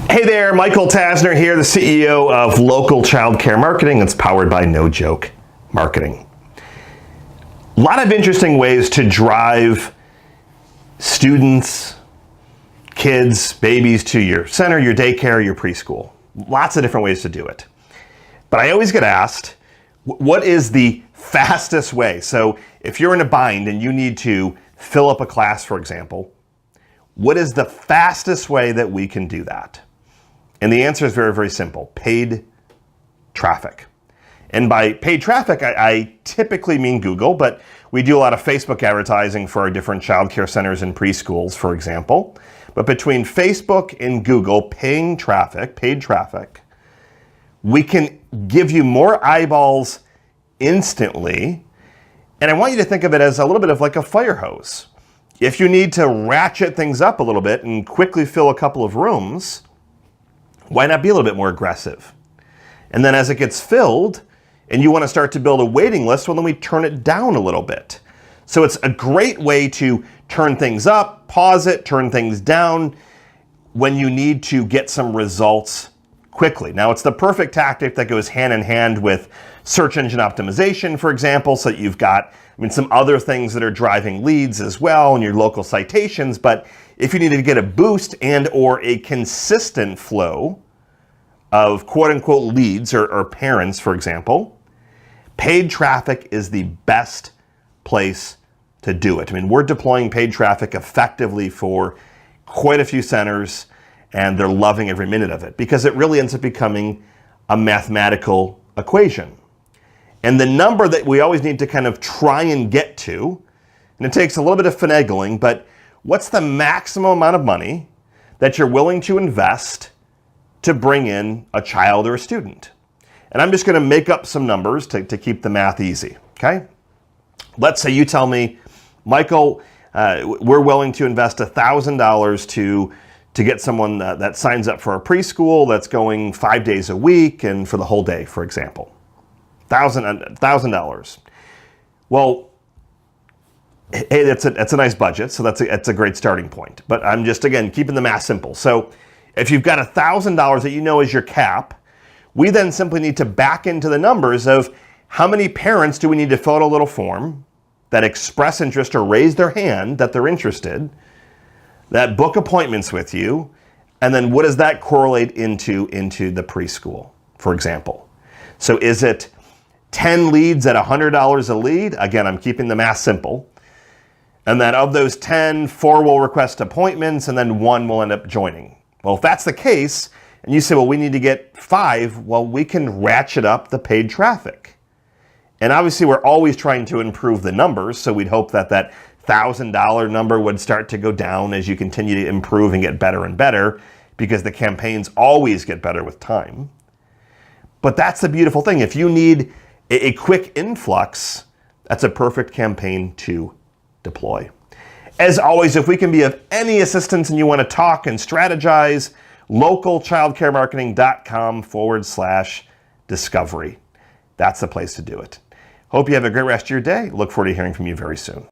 Hey there, Michael Tasner here, the CEO of Local Childcare Marketing. It's powered by No Joke Marketing. A lot of interesting ways to drive students, kids, babies to your center, your daycare, your preschool. Lots of different ways to do it. But I always get asked, what is the fastest way? So if you're in a bind and you need to fill up a class, for example, what is the fastest way that we can do that? And the answer is very, very simple: paid traffic. And by paid traffic, I typically mean Google, but we do a lot of Facebook advertising for our different childcare centers and preschools, for example. But between Facebook and Google, paid traffic, we can give you more eyeballs instantly. And I want you to think of it as a little bit of like a fire hose. If you need to ratchet things up a little bit and quickly fill a couple of rooms, why not be a little bit more aggressive? And then as it gets filled and you want to start to build a waiting list, well, then we turn it down a little bit. So it's a great way to turn things up, pause it, turn things down when you need to get some results quickly. Now, it's the perfect tactic that goes hand in hand with search engine optimization, for example, so that you've got some other things that are driving leads as well in your local citations. But if you need to get a boost and or a consistent flow of quote unquote leads or parents, for example, paid traffic is the best place to do it. We're deploying paid traffic effectively for quite a few centers, and they're loving every minute of it because it really ends up becoming a mathematical equation. And the number that we always need to kind of try and get to, and it takes a little bit of finagling, but what's the maximum amount of money that you're willing to invest to bring in a child or a student? And I'm just going to make up some numbers to keep the math easy, okay? Let's say you tell me, Michael, we're willing to invest $1,000 to get someone that signs up for a preschool that's going 5 days a week and for the whole day, for example. $1,000. Well, hey, that's a nice budget, so that's a great starting point. But I'm just, again, keeping the math simple. So if you've got $1,000 that you know is your cap, we then simply need to back into the numbers of how many parents do we need to fill out a little form that express interest or raise their hand that they're interested, that book appointments with you, and then what does that correlate into the preschool, for example. So is it 10 leads at $100 a lead? Again, I'm keeping the math simple. And then of those 10, 4 will request appointments, and then 1 will end up joining. Well, if that's the case, and you say, well, we need to get 5, well, we can ratchet up the paid traffic. And obviously, we're always trying to improve the numbers, so we'd hope that $1,000 number would start to go down as you continue to improve and get better and better, because the campaigns always get better with time. But that's the beautiful thing. If you need a quick influx, that's a perfect campaign to deploy. As always, if we can be of any assistance and you want to talk and strategize, localchildcaremarketing.com/discovery. That's the place to do it. Hope you have a great rest of your day. Look forward to hearing from you very soon.